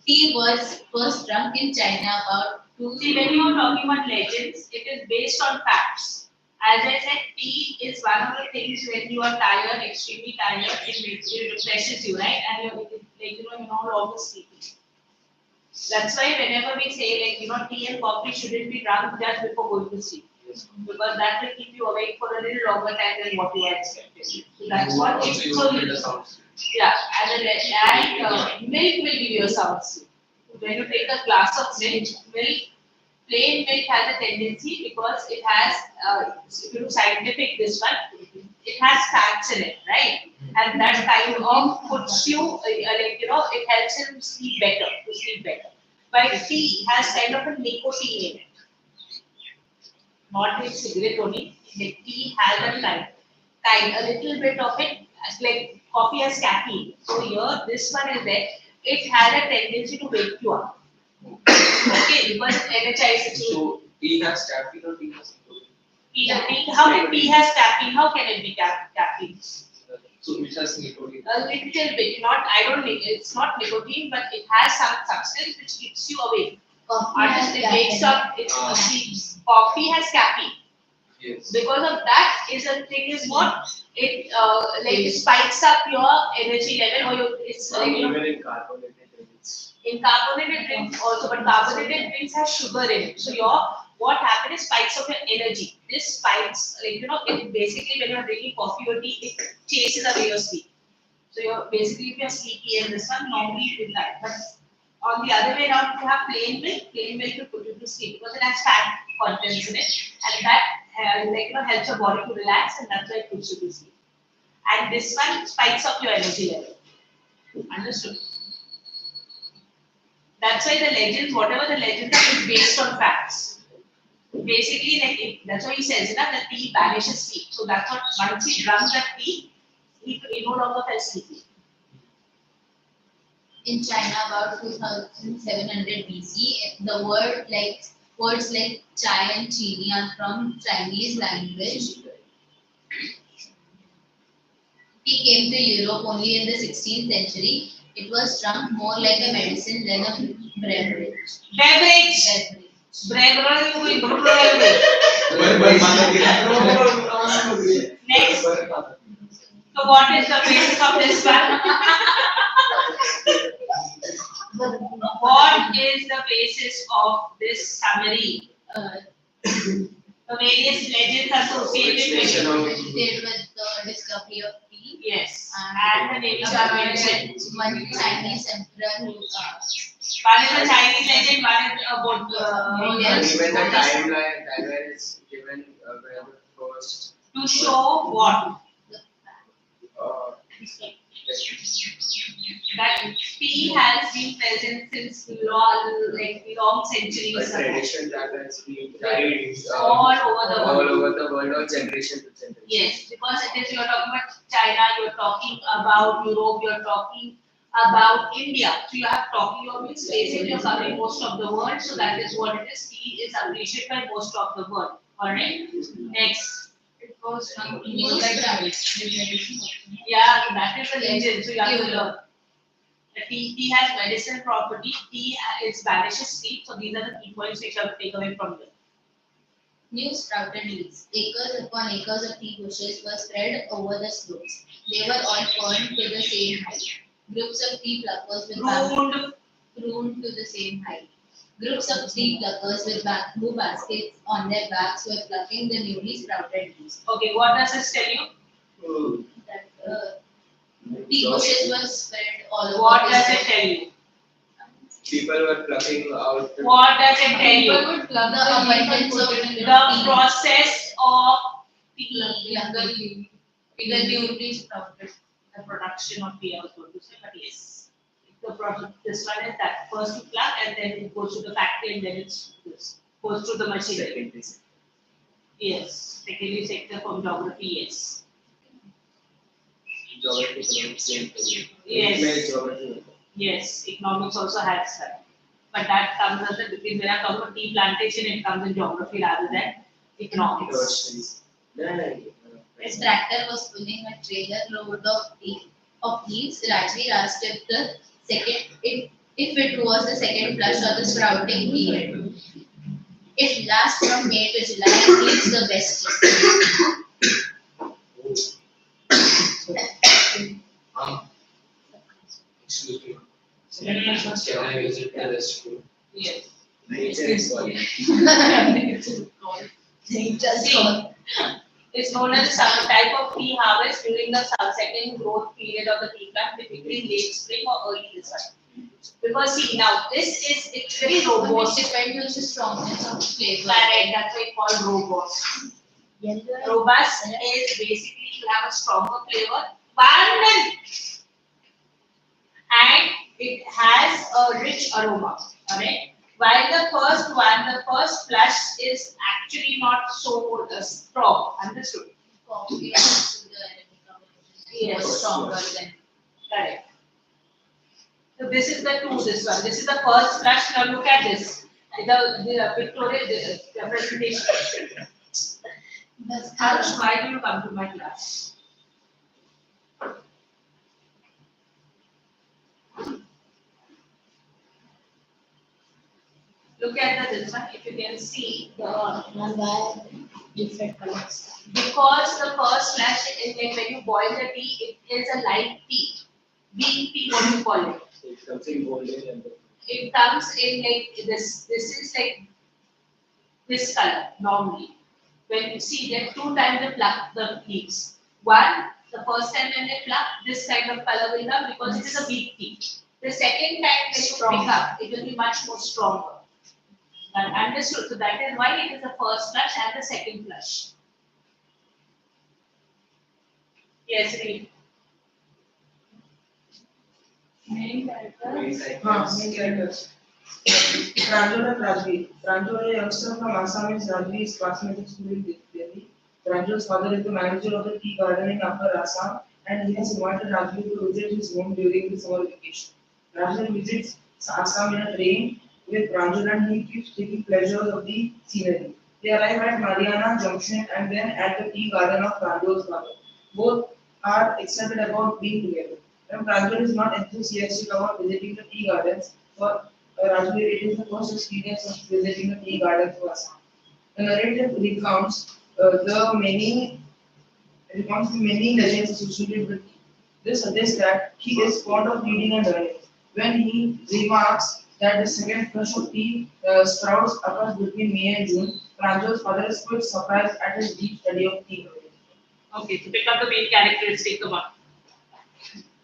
Speaker 1: Tea was first drunk in China about
Speaker 2: See, when you are talking about legends, it is based on facts. As I said, tea is one of the things when you are tired, extremely tired, it refreshes you, right? And you're no longer sleepy. That's why whenever we say tea and coffee shouldn't be drunk just before going to sleep. Because that will keep you awake for a little longer time than what you are expecting. So that's what it's so yeah, and milk will give you a sound sleep. When you take a glass of milk, plain milk has a tendency because it has, if you do scientific this one, it has fats in it, right? And that kind of puts you, it helps him sleep better. But tea has kind of a nicotine in it. Not with cigarette only, the tea has a a little bit of it, like coffee has caffeine. So here, this one is there. It has a tendency to wake you up. Okay, because it energizes you.
Speaker 6: So tea has caffeine or tea has nicotine?
Speaker 2: How can tea has caffeine? How can it be caffeine?
Speaker 6: So which has nicotine?
Speaker 2: A little bit, it's not nicotine, but it has some substance which keeps you awake. It wakes up, coffee has caffeine.
Speaker 6: Yes.
Speaker 2: Because of that is a thing is what? It spikes up your energy level or
Speaker 6: Even in carbonated drinks.
Speaker 2: in carbonated drinks also, but carbonated drinks has sugar in it. So what happens is spikes of your energy. This spikes, it basically when you're drinking coffee or tea, it chases away your sleep. So if you're sleepy and this one normally with that. But On the other way around, if you have plain milk will put you to sleep because it has fat contents in it, and that helps your body to relax, and that's why it puts you to sleep. And this one spikes up your energy level. Understood? That's why the legends, whatever the legends are, is based on facts. Basically, that's why he says that tea banishes sleep. So that's what once he drank that tea, he no longer felt sleepy.
Speaker 1: In China, about 2700 BC, words like chai and chini are from Chinese language. Tea came to Europe only in the 16th century. It was drunk more like a medicine than a beverage.
Speaker 2: Next. So what is the basis of this one? What is the basis of this summary? The various legends associated
Speaker 1: with the discovery of tea.
Speaker 2: Yes. And the names are mentioned.
Speaker 1: One Chinese emperor who
Speaker 2: one is a Chinese legend, one is about
Speaker 6: and even the timeline is given where the first
Speaker 2: to show what?
Speaker 6: uh,
Speaker 2: That tea has been present since long centuries
Speaker 6: a
Speaker 2: ago.
Speaker 6: tradition that has been carried
Speaker 2: All over the
Speaker 6: all
Speaker 2: world.
Speaker 6: over the world or generation to generation.
Speaker 2: Yes, because it is you're talking about China, you're talking about Europe, you're talking about India. So you have talking of means basically you're covering most of the world. So that is what it is. Tea is appreciated by most of the world. Alright. Next.
Speaker 3: It was from
Speaker 1: News
Speaker 3: like
Speaker 2: Yeah, that is a legend. So you have to learn. The tea has medicinal property. Tea is banishes sleep. So these are the key points which you have to take away from them.
Speaker 1: new sprouted leaves. Acres upon acres of tea bushes were spread over the slopes. They were all ferned to the same height. Groups of tea pluckers with pruned to the same height. Groups of tea pluckers with bamboo baskets on their backs were plucking the newly sprouted leaves.
Speaker 2: Okay, what does this tell you?
Speaker 1: That tea bushes were spread all over.
Speaker 2: What
Speaker 1: the
Speaker 2: does it
Speaker 1: slope.
Speaker 2: tell you?
Speaker 6: People were plucking out the
Speaker 2: What does it tell you?
Speaker 3: people would plug
Speaker 1: The abundance of
Speaker 2: The process of tea,
Speaker 1: the newly sprouted.
Speaker 2: the production of tea, I was going to say, but yes. The product, this one is that first you pluck and then it goes to the factory and then it's this goes to the machinery. Yes. Secondary sector from geography, yes.
Speaker 6: geography same thing.
Speaker 2: Yes.
Speaker 6: Geography.
Speaker 2: Yes, economics also has that. But that comes as a because when I talk about tea plantation, it comes in geography rather than economics.
Speaker 1: A tractor was pulling a trailer load of leaves. Rajvi asked if it was the second flush or the sprouting period. It lasts from May to July and gives the best
Speaker 5: Excuse me. Can I visit the restroom?
Speaker 2: Yes.
Speaker 6: Nature is calling.
Speaker 2: It's known as a type of tea harvest during the second growth period of the tea plant, typically late spring or early this one. Because see now it's very robust.
Speaker 1: It depends on the strongness of the flavor.
Speaker 2: Correct, that's why it's called robust. Robust is basically you have a stronger flavor, and it has a rich aroma. Alright. While the first flush is actually not so strong. Understood?
Speaker 1: Coffee and sugar and
Speaker 2: Yes.
Speaker 1: stronger than.
Speaker 2: Correct. So this is the this one. This is the first flush. Now look at this. The pictorial representation. Harsh, why do you come to my class? Look at this one. If you can see the
Speaker 4: different colors.
Speaker 2: because the first flash is like when you boil the tea, it is a light tea. Green tea, what do you call it?
Speaker 6: It comes in golden and
Speaker 2: It comes in like this. This is like this color normally. When you see there are two times they pluck the leaves. One, the first time when they pluck, this kind of color will come because it is a weak tea. The second time when you pick up, it will be much more stronger. But understood. So that is why it is the first flush and the second flush. Yes, read.
Speaker 3: Main characters.
Speaker 7: Main characters. Pranjal and Rajveer. Pranjal, a youngster from Assam, is Rajveer's classmate in school in Delhi. Pranjal's father is the manager of the tea garden in Upper Assam, and he has invited Rajveer to visit his home during the summer vacation. Rajveer visits Assam in a train with Pranjal, and he keeps taking pleasures of the scenery. They arrive at Mariana Junction and then at the tea garden of Pranjal's father. Both are excited about being together. And Pranjal is not enthusiastic about visiting the tea gardens. For Rajveer, it is the first experience of visiting the tea garden to Assam. The narrative recounts the many legends associated with tea. This suggests that he is fond of reading and learning. When he remarks that the second flush of tea sprouts occurs between May and June, Pranjal's father is quite surprised at his deep study of tea.
Speaker 2: Okay, to pick up the main characteristic, come on.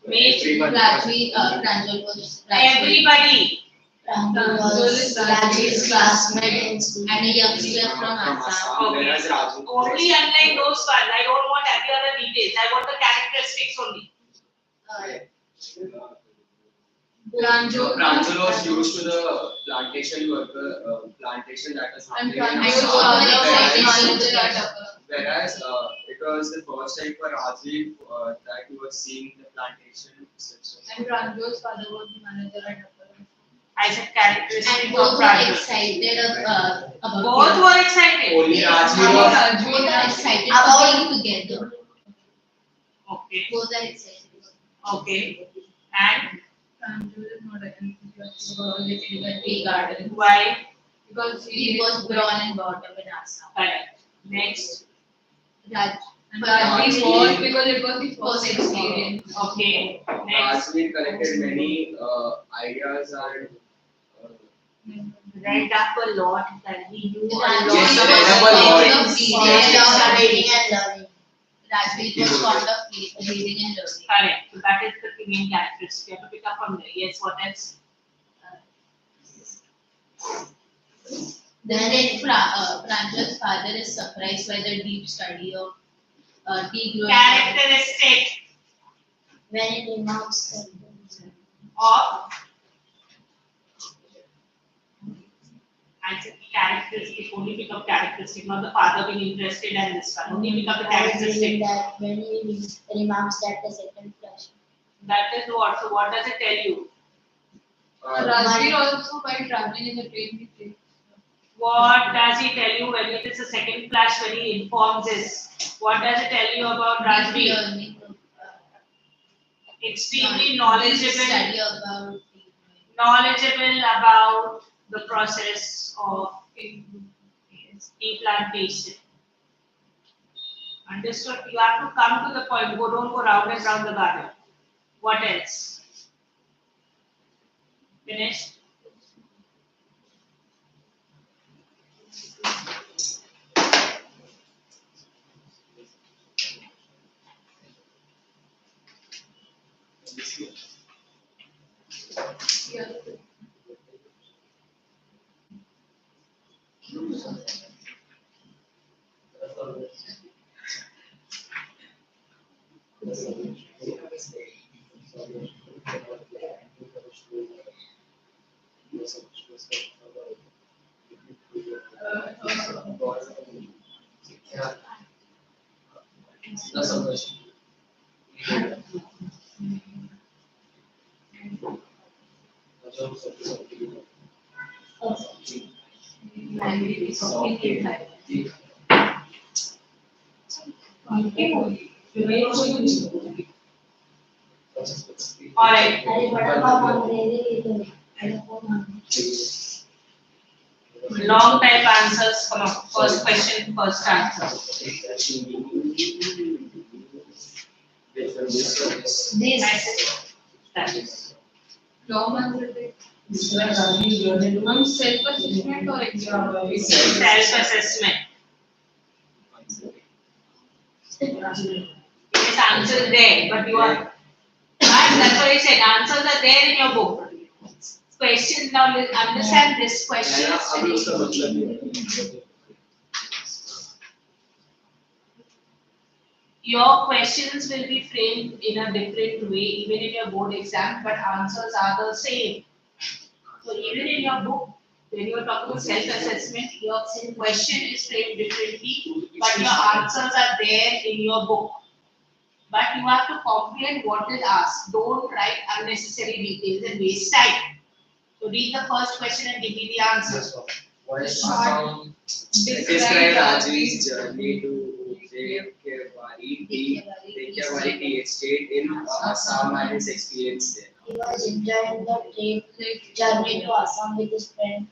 Speaker 1: Pranjal was
Speaker 2: Everybody.
Speaker 4: Pranjal was Rajveer's classmate in school.
Speaker 1: and a youngster from Assam.
Speaker 2: Okay.
Speaker 6: Whereas Raju.
Speaker 2: Only unlike those ones. I don't want every other details. I want the characteristics only.
Speaker 6: Pranjal was used to the plantation that was
Speaker 3: And
Speaker 6: happening in
Speaker 3: Pranjal
Speaker 6: Assam.
Speaker 3: was manager.
Speaker 6: Whereas it was the first time for Rajveer that he was seeing the plantation.
Speaker 3: And Pranjal's father was the manager at Upper.
Speaker 2: I said characteristics
Speaker 1: And
Speaker 2: of
Speaker 1: both were
Speaker 2: Pranjal.
Speaker 1: excited about
Speaker 2: Both were excited.
Speaker 6: Only Rajveer
Speaker 1: Both
Speaker 6: was.
Speaker 1: are excited
Speaker 4: About-
Speaker 1: about being together.
Speaker 2: Okay.
Speaker 1: Both are excited.
Speaker 2: Okay. And
Speaker 3: Pranjal is not enthusiastic about visiting the tea garden
Speaker 2: why?
Speaker 3: because
Speaker 1: He was born and brought up in Assam.
Speaker 2: Correct. Next.
Speaker 1: Raj.
Speaker 3: And Rajveer was because it was the first experience.
Speaker 2: Okay. Next.
Speaker 6: Rajveer collected many ideas and
Speaker 2: Read up a lot that he knew a
Speaker 1: Raj
Speaker 2: lot
Speaker 6: Yes,
Speaker 1: was
Speaker 6: read up a
Speaker 1: fond
Speaker 6: lot.
Speaker 1: of reading
Speaker 4: Fond
Speaker 1: and
Speaker 4: of
Speaker 1: learning.
Speaker 4: reading and learning.
Speaker 1: Rajveer was fond of reading and learning.
Speaker 2: Correct. So that is the main characteristic. You have to pick up from there. Yes, what else?
Speaker 1: Then Pranjal's father is surprised by the deep study of tea growing.
Speaker 2: Characteristic
Speaker 4: When it remarks that
Speaker 2: of I said characteristic, only pick up characteristic, not the father being interested and this one. Only pick up the
Speaker 4: I was
Speaker 2: characteristic.
Speaker 4: reading that when he remarks that the second flush.
Speaker 2: That is what. So what does it tell you?
Speaker 3: Rajveer also while traveling in the train he takes.
Speaker 2: What does he tell you when it is a second flash when he informs this? What does it tell you about Rajveer?
Speaker 1: Learning.
Speaker 2: Extremely knowledgeable
Speaker 1: Knowledgeable.
Speaker 2: about the process of tea plantation. Understood? You have to come to the point. Don't go round and round the garden. What else? Finished?
Speaker 5: That's a question.
Speaker 2: Alright.
Speaker 4: अरे बड़ा पाव मांग रहे थे ये तो बड़ा पाव मांग
Speaker 2: Long type answers. Come on. First question, first answer.
Speaker 4: this
Speaker 2: That is.
Speaker 3: Long answer take.
Speaker 7: Rajveer learning.
Speaker 3: Ma'am, self-assessment or exam?
Speaker 2: Self-assessment. It is answer there, but you are. that's what I said. Answers are there in your book. Questions now. Understand this question.
Speaker 6: अभी उसका मतलब ये है।
Speaker 2: Your questions will be framed in a different way, even in your board exam, but answers are the same. So even in your book, when you are talking about self-assessment, your question is framed differently, but your answers are there in your book. But you have to comprehend what is asked. Don't write unnecessary details and waste time. So read the first question and give me the answer.
Speaker 6: Describe Rajvi's journey to Dekhiavari tea estate in Assam and his experience there.
Speaker 4: He was enjoying the journey to Assam with his friend.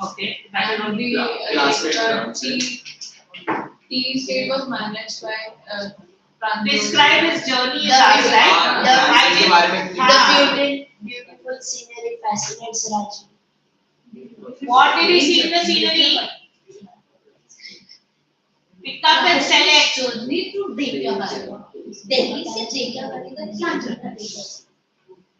Speaker 2: Okay, that is
Speaker 3: And
Speaker 2: only
Speaker 3: the state was managed by
Speaker 2: describe his journey is
Speaker 4: The-
Speaker 2: asked, right?
Speaker 4: The beautiful scenery fascinates Raj.
Speaker 2: What did he see in the scenery? Pick up and select.
Speaker 1: Journey to Dekhiavari.
Speaker 4: Delhi से Dekhiavari का क्या journey है?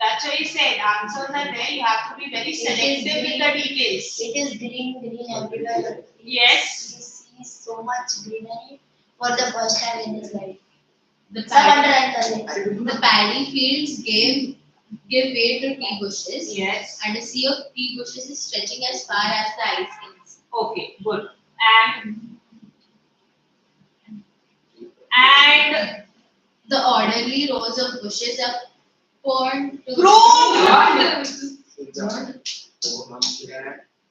Speaker 2: That's why he said answers are there. You have to be very selective with the details.
Speaker 4: It is green everywhere.
Speaker 2: Yes.
Speaker 4: He sees so much greenery for the first time in his life.
Speaker 1: The
Speaker 4: सब
Speaker 1: paddy,
Speaker 4: underline कर ले.
Speaker 1: the paddy fields give way to tea bushes,
Speaker 2: Yes.
Speaker 1: and a sea of tea bushes is stretching as far as the eye skins.
Speaker 2: Okay. Good. And
Speaker 1: The orderly rows of bushes are formed to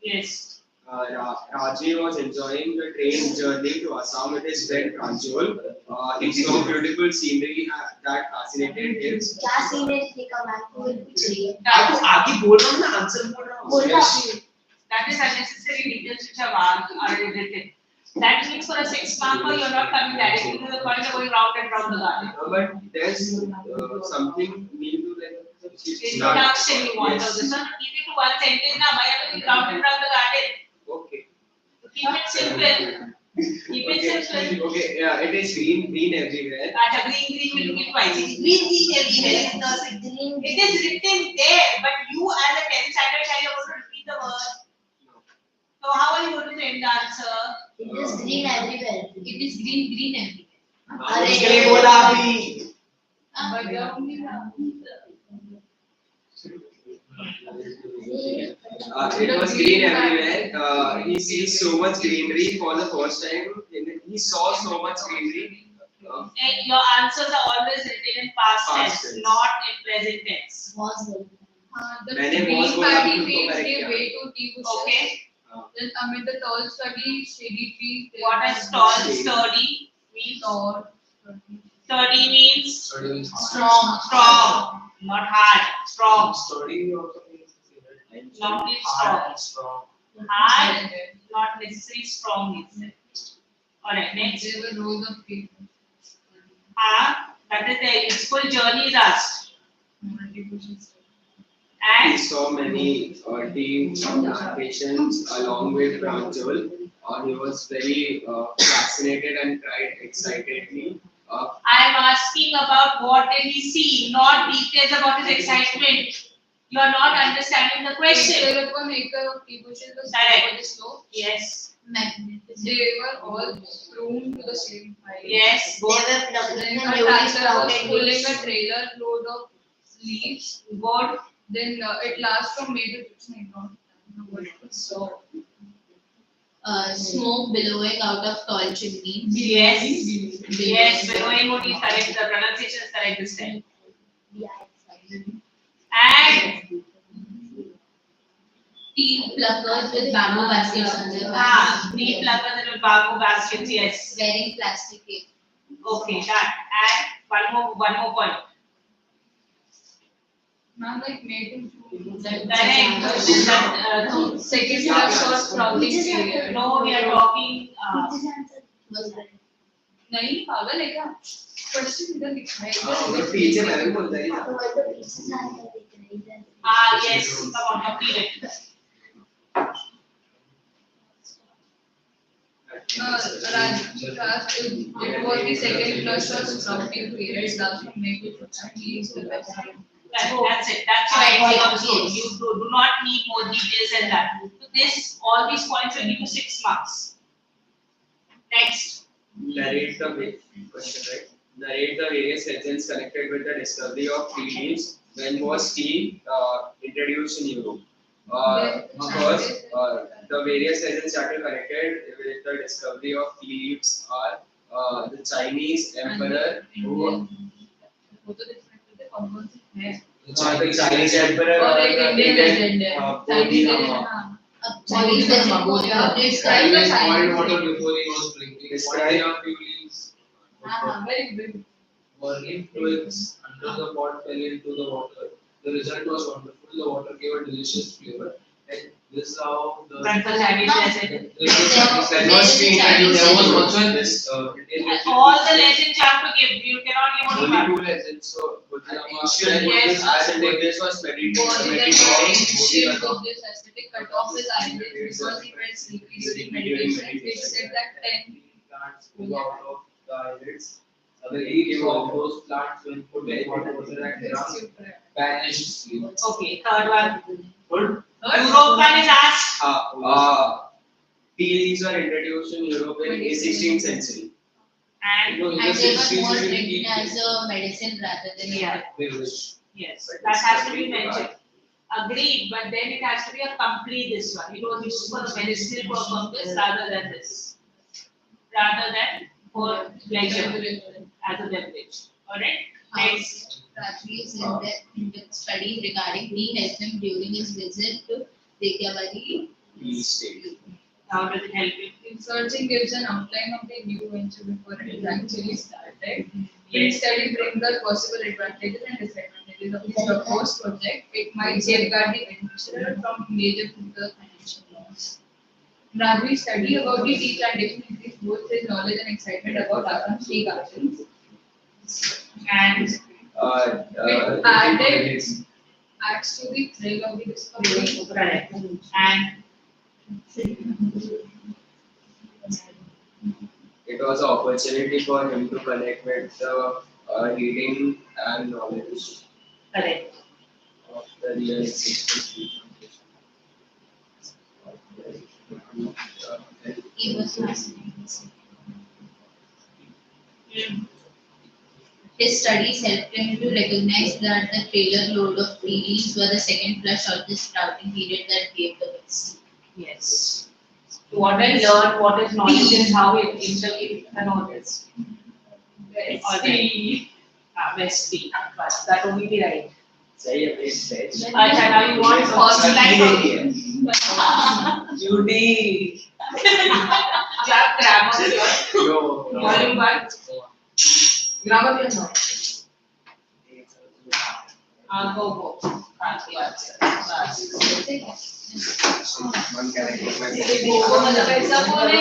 Speaker 2: yes.
Speaker 6: Raji was enjoying the train journey to Assam with his friend Pranjul. He saw beautiful scenery that fascinated him.
Speaker 4: क्या scenery देखा मैं को कुछ नहीं.
Speaker 6: आगे बोल रहा हूँ ना आंसर बोल रहा हूँ.
Speaker 4: बोलना.
Speaker 2: That is unnecessary details which are written. That means for a 6 marker, you're not coming directly to the point, you're going round and round the garden.
Speaker 6: But there's something new to like.
Speaker 2: Introduction you want.
Speaker 6: Yes.
Speaker 2: So this one, keep it to one sentence. Now, why are we round and round the garden?
Speaker 6: Okay.
Speaker 2: Keep it simple. Keep it simple.
Speaker 6: Okay. Yeah, it is green everywhere.
Speaker 2: Green will look it twice.
Speaker 1: Green everywhere is not
Speaker 4: Green.
Speaker 2: It is written there, but you as a 10th standard child, you're going to repeat the word. So how are you going to end the answer?
Speaker 4: It is green everywhere.
Speaker 1: It is green everywhere.
Speaker 6: उसके लिए बोला अभी. It was green everywhere. He sees so much greenery for the first time. He saw so much greenery.
Speaker 2: And your answers are always written in past
Speaker 6: Past
Speaker 2: tense,
Speaker 6: tense.
Speaker 2: not in present tense.
Speaker 4: Was good.
Speaker 3: The
Speaker 6: मैंने
Speaker 3: green
Speaker 6: बहुत बोला
Speaker 3: paddy
Speaker 6: तुमको
Speaker 3: fields
Speaker 6: correct
Speaker 3: gave
Speaker 6: किया.
Speaker 3: way to tea bushes.
Speaker 2: Okay.
Speaker 3: Then amid the tall, shady trees, there
Speaker 2: What
Speaker 3: was
Speaker 2: is tall,
Speaker 6: Shady.
Speaker 2: sturdy means?
Speaker 3: tall,
Speaker 2: Sturdy means
Speaker 1: Strong.
Speaker 2: strong, not hard. Strong.
Speaker 5: Study also means
Speaker 2: Not means
Speaker 5: hard
Speaker 2: strong.
Speaker 5: and strong.
Speaker 2: Hard, not necessarily strong is it. Alright, next.
Speaker 3: there were rows of people.
Speaker 2: That is the its full journey is asked.
Speaker 3: Multi bushes.
Speaker 6: He
Speaker 2: And
Speaker 6: saw many tea plantations along with Pranjul. He was very fascinated and cried excitedly.
Speaker 2: I am asking about what did he see, not details about his excitement. You are not understanding the question.
Speaker 3: Acre upon acre of tea bushes was
Speaker 2: Correct.
Speaker 3: over the slope.
Speaker 2: Yes.
Speaker 1: Magnificent.
Speaker 3: They were all groomed to the same height.
Speaker 2: Yes.
Speaker 4: They
Speaker 2: Good.
Speaker 4: were plucking
Speaker 3: Then
Speaker 4: the
Speaker 3: a
Speaker 4: newly
Speaker 3: tractor was
Speaker 4: sprouted
Speaker 3: pulling
Speaker 4: leaves.
Speaker 3: a trailer load of leaves.
Speaker 2: Good.
Speaker 3: Then it lasts from May to June. So
Speaker 1: Smoke billowing out of tall chimneys.
Speaker 2: Yes. Yes. Billowing would be correct. The pronunciation is correct this time. And
Speaker 1: Tea pluckers with bamboo baskets on their
Speaker 2: tea pluckers and bamboo baskets. Yes.
Speaker 1: wearing plastic cape.
Speaker 2: Okay. That. And one more point.
Speaker 3: now like May to June.
Speaker 2: Correct.
Speaker 3: Second class or sprouting period.
Speaker 2: No, we are talking.
Speaker 1: Was that?
Speaker 3: नहीं पागल है क्या? Question इधर लिखा है.
Speaker 6: और पीछे मैं भी बोलता ही था.
Speaker 2: Yes. Come on, complete it.
Speaker 3: Rajvi asked if it was the second flush or sprouting period last from May to June. He is the best.
Speaker 2: That's it. That's why I say also you do not need more details than that. So this, all these points will give you 6 marks. Next.
Speaker 6: Narrate the question, right? Narrate the various legends connected with the discovery of tea leaves. When was tea introduced in Europe? First, the various legends that are connected with the discovery of tea leaves are the Chinese emperor who the Chinese emperor
Speaker 3: Or
Speaker 6: or
Speaker 3: like
Speaker 6: the
Speaker 3: Indian legend. Chinese legend.
Speaker 6: Bodhi.
Speaker 1: Chinese legend was
Speaker 3: Describe the
Speaker 5: Boiled
Speaker 3: Chinese
Speaker 5: water
Speaker 3: legend.
Speaker 5: before he was drinking.
Speaker 6: Describe-
Speaker 5: One day few leaves
Speaker 3: Very big.
Speaker 5: burning twigs under the pot fell into the water. The result was wonderful. The water gave a delicious flavor. And this is how the
Speaker 2: That's the Chinese legend.
Speaker 6: When was tea introduced?
Speaker 5: there was
Speaker 6: in
Speaker 5: also
Speaker 6: Europe?
Speaker 5: in this
Speaker 2: All the legends you have to give. You cannot give only
Speaker 5: only
Speaker 2: one.
Speaker 5: two legends. So
Speaker 6: Ancient
Speaker 2: Yes.
Speaker 6: Buddhist, as in Buddhist was meditating.
Speaker 3: Ancient Buddhist ascetic cut off his eyelids because he felt sleepy during meditation. It said that 10
Speaker 5: plants grew out of the eyelids. The leaves of those plants when put in hot water and ground vanished sleep.
Speaker 2: Okay, third one.
Speaker 6: Good.
Speaker 2: Europe one is asked.
Speaker 6: Tea leaves were introduced in Europe in the 16th century.
Speaker 2: And
Speaker 5: No, in the
Speaker 1: And they were
Speaker 5: 16th
Speaker 1: more
Speaker 5: century,
Speaker 1: written as a medicine rather than
Speaker 2: Yeah.
Speaker 1: a
Speaker 5: they wish.
Speaker 2: yes, that has to be mentioned. Agreed, but then it has to be a complete this one. It was used for the medicinal purpose rather than this. Rather than for pleasure as a beverage. Alright? Next.
Speaker 1: Rajvi said that the studies regarding tea helped him during his visit to Reykjavik.
Speaker 6: Tea state.
Speaker 2: How does it help you?
Speaker 3: Researching gives an outline of the new venture before it is actually started.
Speaker 2: Yes.
Speaker 3: Study brings the possible advantages and disadvantages of the proposed project. It might safeguard the venture from major future financial loss. Rajvi's study about the tea plantation increased both his knowledge and excitement about Assam's tea gardens.
Speaker 2: And
Speaker 3: It adds to the thrill of the discovery.
Speaker 2: correct. And
Speaker 6: it was an opportunity for him to connect with the reading and knowledge
Speaker 2: correct.
Speaker 6: of the real existence.
Speaker 1: He was fascinated. His studies helped him to recognize that the trailer load of tea leaves were the second flush of the sprouting period that gave the vaccine.
Speaker 2: Yes. So what I learned, what is knowledge is how it interview the knowledge. Alright. Best tea. But that will be right.
Speaker 6: सही है best best
Speaker 2: Acha, now you want first line.
Speaker 6: Judy
Speaker 2: Clap grammar here.
Speaker 6: no
Speaker 2: Volume one.
Speaker 7: Grammar क्या था?
Speaker 2: Go.
Speaker 6: one character
Speaker 3: वो मतलब ऐसा बोले